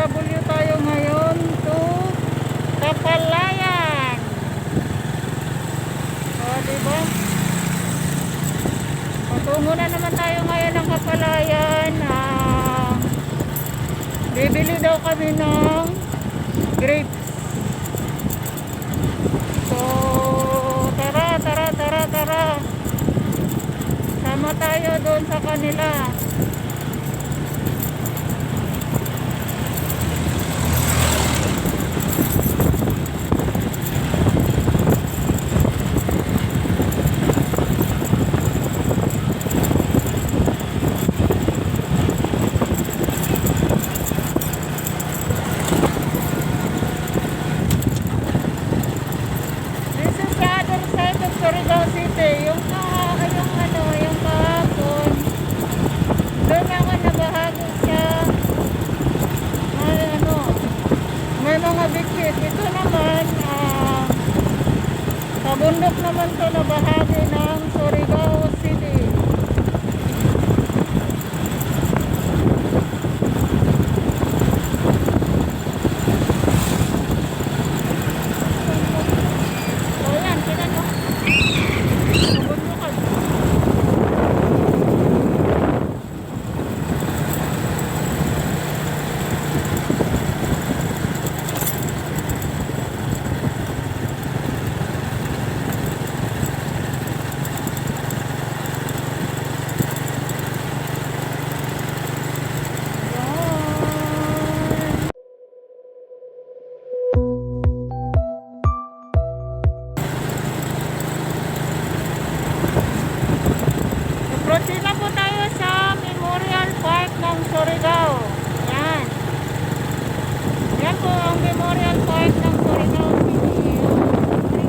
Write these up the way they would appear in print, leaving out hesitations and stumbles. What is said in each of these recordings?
OFW tayo ngayon to Kapalayan. O, diba? Patungo na naman tayo ngayon ng Kapalayan. Bibili daw kami ng grapes. So, tara. Sama tayo doon sa kanila. Ito naman, kabundok naman to na bahagi ng Surigao City. So yan, tinan mo. Kabundokan. Proceed na po tayo sa Memorial Park ng Surigao. Yan. Yan po ang Memorial Park ng Surigao City. Memorial Park.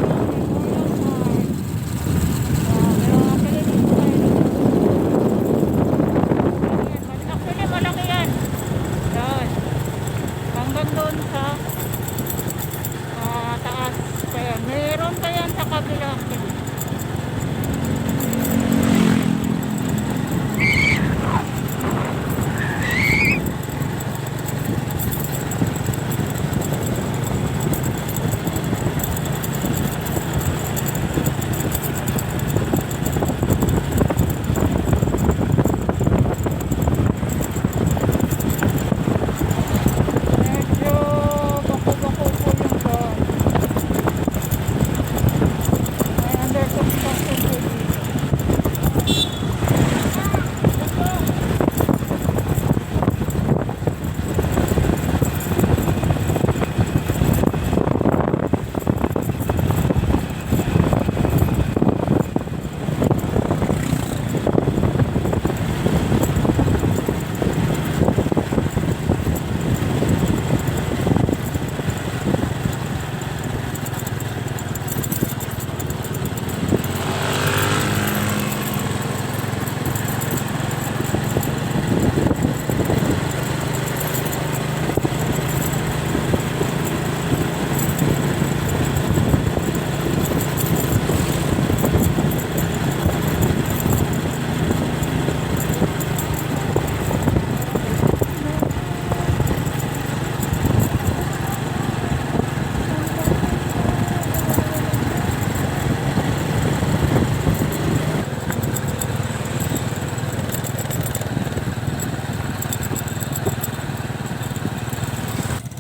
Pero actually dito tayo. Actually malaki yan. Yan. Hanggang doon sa taas. Kaya meron pa yan sa kabila.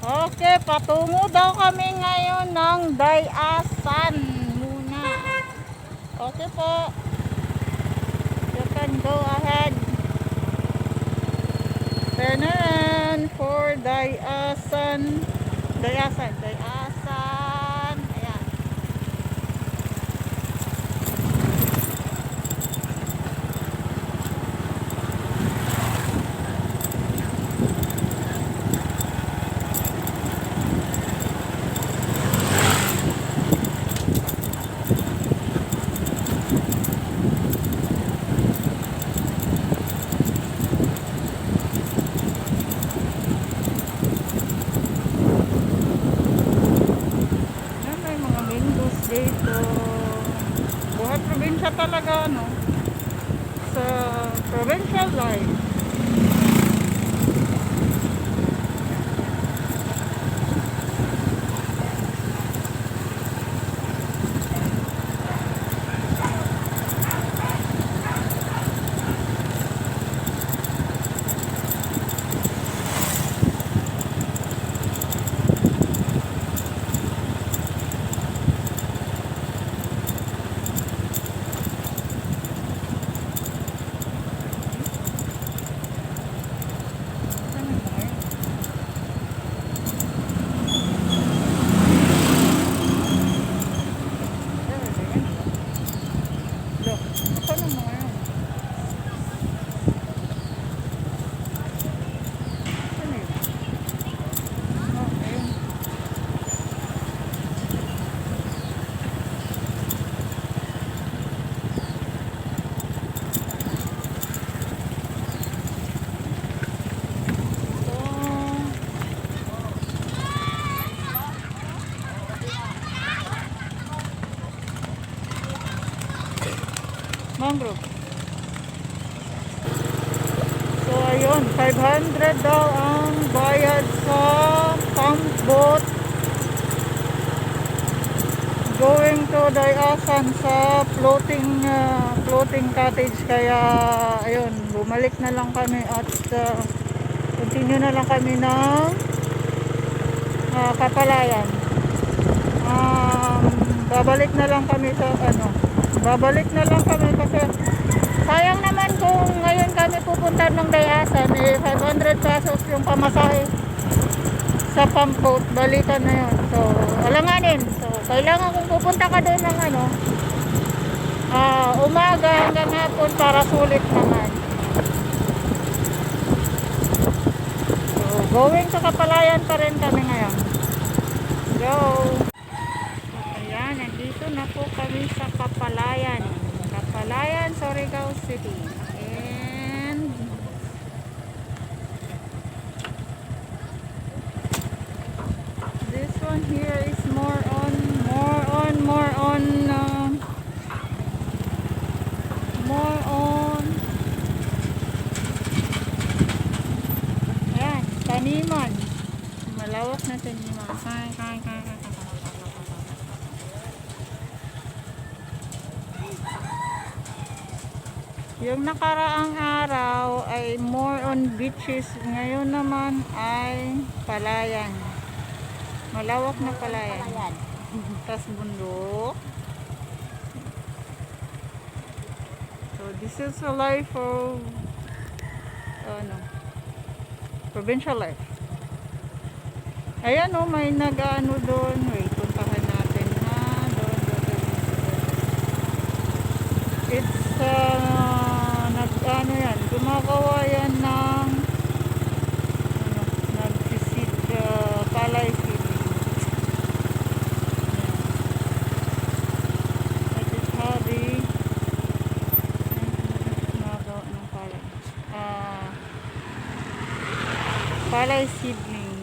Okay, patungo daw kami ngayon ng Dayasan muna. Okay po. You can go ahead. Turn around for Dayasan. Dayasan. Ayan. Probinsya talaga, no? Sa provincial life. mangrove. So ayun, 500 daw ang bayad sa pump boat going to Dayasan sa floating cottage. Kaya ayun, bumalik na lang kami at continue na lang kami ng Kapalayan. Babalik na lang kami kasi sayang naman kung ngayon kami pupunta ng Dayasan, 500 pesos yung pamasahe sa pump boat, balikan na yun. So alanganin, so kailangan kung pupunta ka doon ng umaga hanggang hapon para sulit naman. So going sa Kapalayan pa rin kami ngayon. Go! Ayan, nandito na po kami sa Kapalayan, Surigao City. And this one here is more on ayan, taniman. Malawak na taniman. Yung nakaraang araw ay more on beaches. Ngayon naman ay palayan. Malawak na palayan. Tas bundok. So this is a life of provincial life. Ayan may nag-ano doon. Wait, puntahan natin ha. Doon. It's yan, gumagawa yan ng nag-visit palay feeding. That is how they gumagawa ng palay seedling.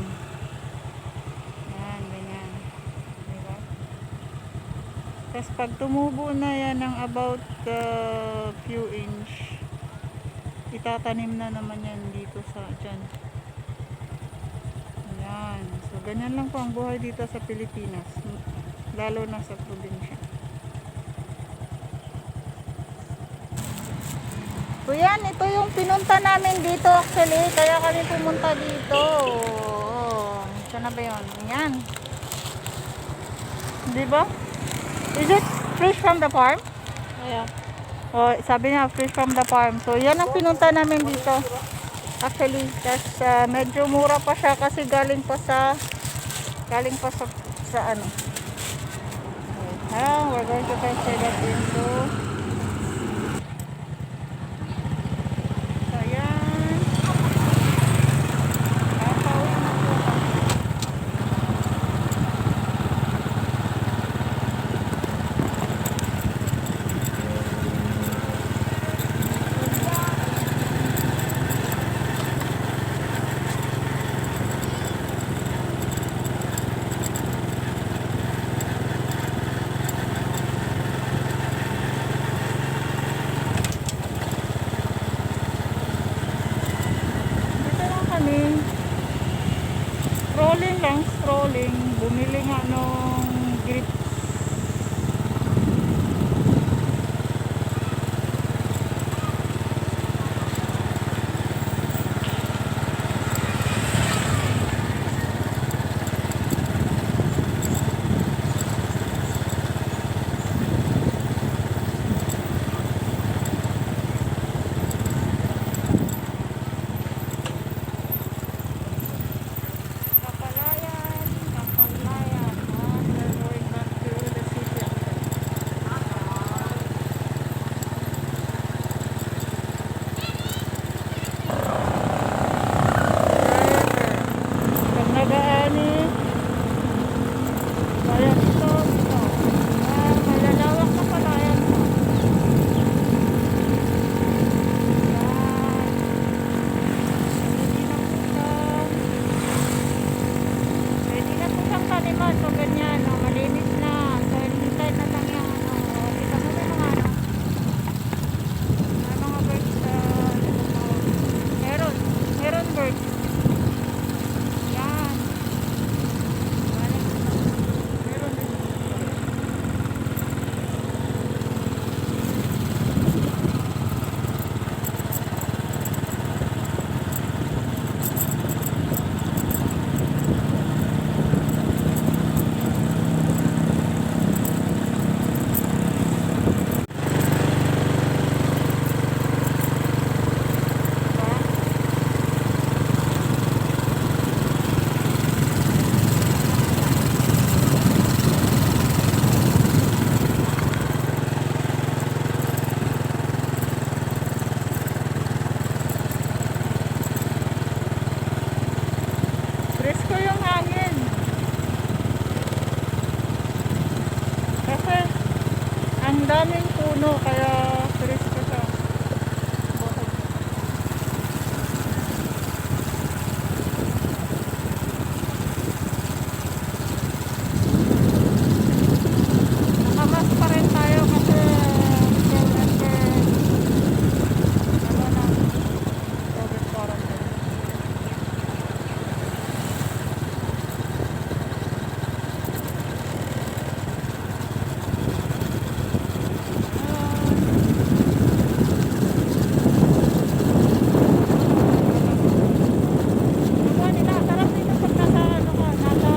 Yan, ganyan. Diba? Tapos pag tumubo na yan ng about few inch, itatanim na naman yan dito sa dyan. Ayan. So ganyan lang po ang buhay dito sa Pilipinas, lalo na sa probinsya. So yan, ito yung pinunta namin dito actually, kaya kami pumunta dito. Saan na ba yun? Yan, diba? Is it fresh from the farm? Yeah. Sabi niya fresh from the farm. So yan ang pinunta namin dito actually. Tapos medyo mura pa siya kasi galing pa sa ano. We're going to transfer that into. So yan. Papauwi na po. Strolling, bumili nga nung grip. Kapalayan, ang daming puno kaya turismo siya. Bukod. Nakamas pa rin tayo kasi ano na, COVID quarantine. Nakuha nila, sarap dito pag nasa ano ka, nasa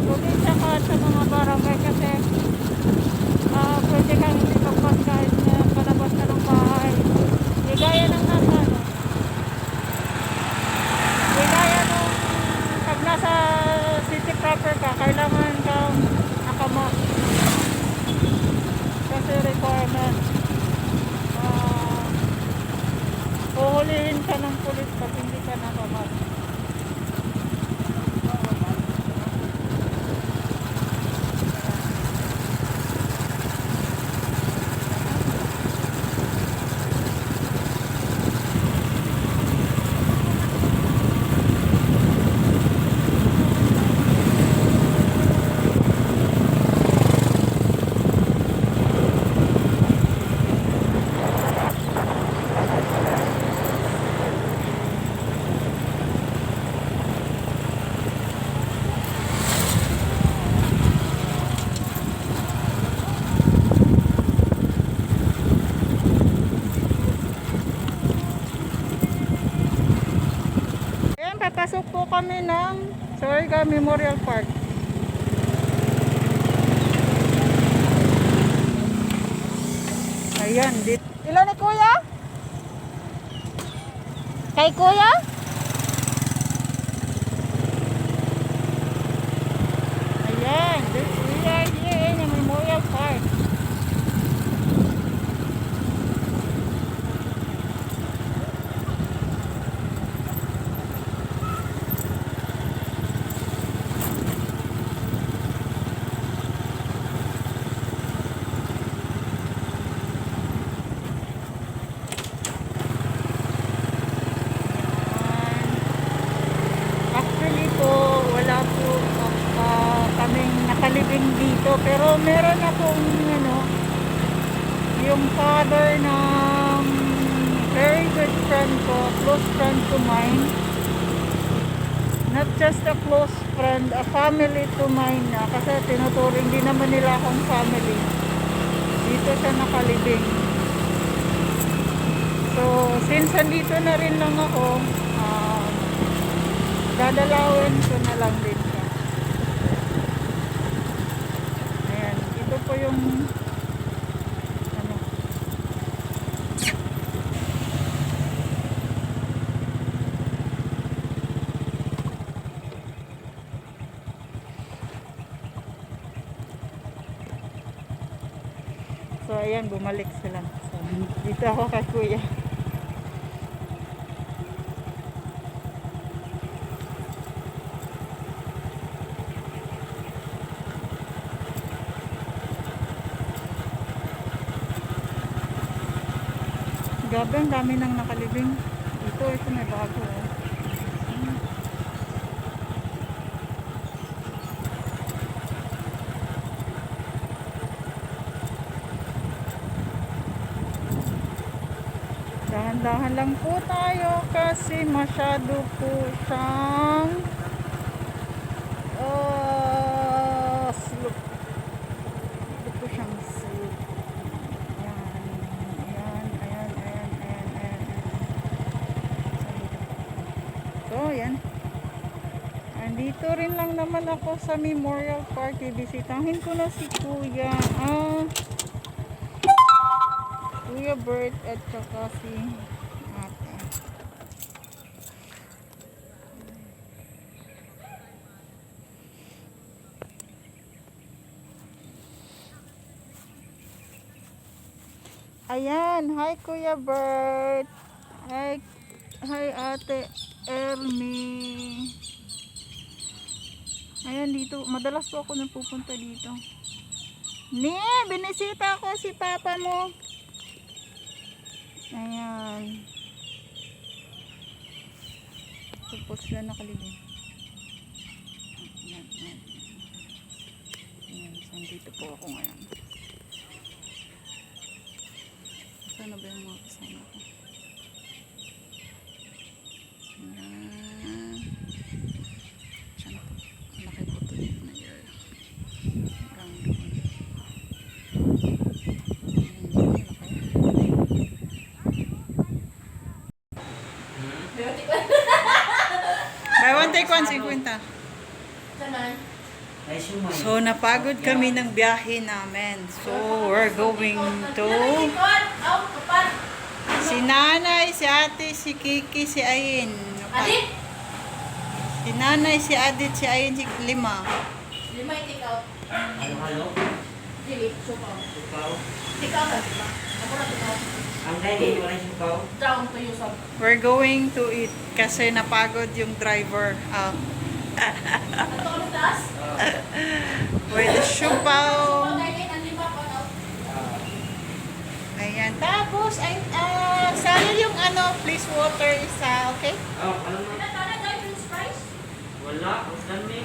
probinsya ka at sa mga barangay kasi pwede kang hindi magpas kahit na palabas ka ng bahay. Di gaya ng nasa ano, di gaya nung pag nasa city proper ka, kailangan kang nakamask kasi requirement. Huhulihin ka ng pulis pag hindi ka nakamask. Ayan, papasok po kami ng Surigao Memorial Park. Ayan, dito. Ilan ni Kuya? Kay Kuya? Ayan, we are here in the Memorial Park. Actually po, wala po kaming nakalibing dito. Pero meron akong ano, yung father ng very good friend ko, close friend to mine. Not just a close friend, a family to mine na. Kasi tinuturing din naman nila akong family. Dito siya nakalibing. So, since andito na rin lang ako, dadalawin ko na lang din siya. Ayan, ito po yung ano. So, ayan, bumalik sila. So, dito ako kay Kuya. Grabe, ang dami nang nakalibing. Ito may bago. Dahan-dahan lang po tayo kasi masyado po siyang slope. Ito po siyang slope. Ayan. So, ayan. Andito rin lang naman ako sa Memorial Park. Ibisitahin ko na si Kuya. Kuya Bert at saka si Ate. Ayan, hi Kuya Bert. Hi Ate Ermi. Ayan, dito, madalas po ako napupunta dito. Ni, binisita ko si papa mo. Ayan. Ito po sila nakalibing. Ayan, ayan. Ayan, so dito po ako ngayon. Sana ba yung mga kasama ko? Ayan. Diyan po. Ang laki po ito dito na yun. Hanggang doon. Buy one take one, 50. So, napagod kami ng biyahe namin. So, we're going to si nanay, si ate, si Kiki, si Ayin. Adit? Si nanay, si Adit, si Ayin, si Lima. Lima yung take out. Halo-halo. Dili, sukaw. Sukaw. Take out na, diba? Ako na take out. Ang dahil wala yung sukaw. Down to you, sab. We're going to eat kasi napagod yung driver. Ato kami taas? With the siupaw. Ang dahil, ang lima pa out. Ayan. Tapos, ay, sana yung please water isa, okay? Oh, ano na? Tana dahil french fries? Wala. Ang dami.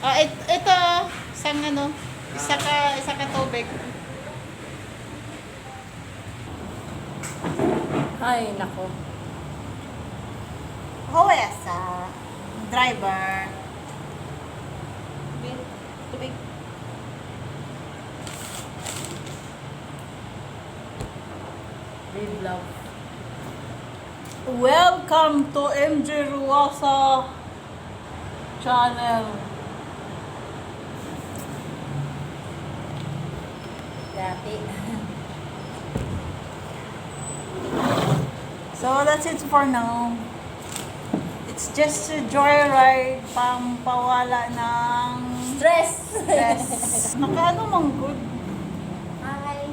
Oh, ito, isang isa ka tubig. Ay, nako. Hoya sa driver. Tubig. Live love. Welcome to MJ Ruasa channel. Dati. So that's it for now. It's just a joyride, pampawala ng Stress! stress. Nakaano mang good. Ay.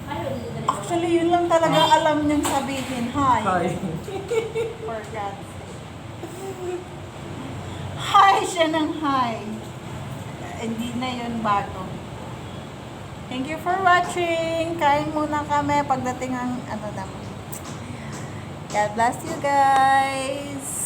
Ay, hindi na rin. Actually, yun lang talaga alam niyang sabihin. Hi. Hi. For God's sake. Hi siya ng hi. Hindi na yun bago. Thank you for watching. Kain muna kami pagdating ang naman. God bless you guys.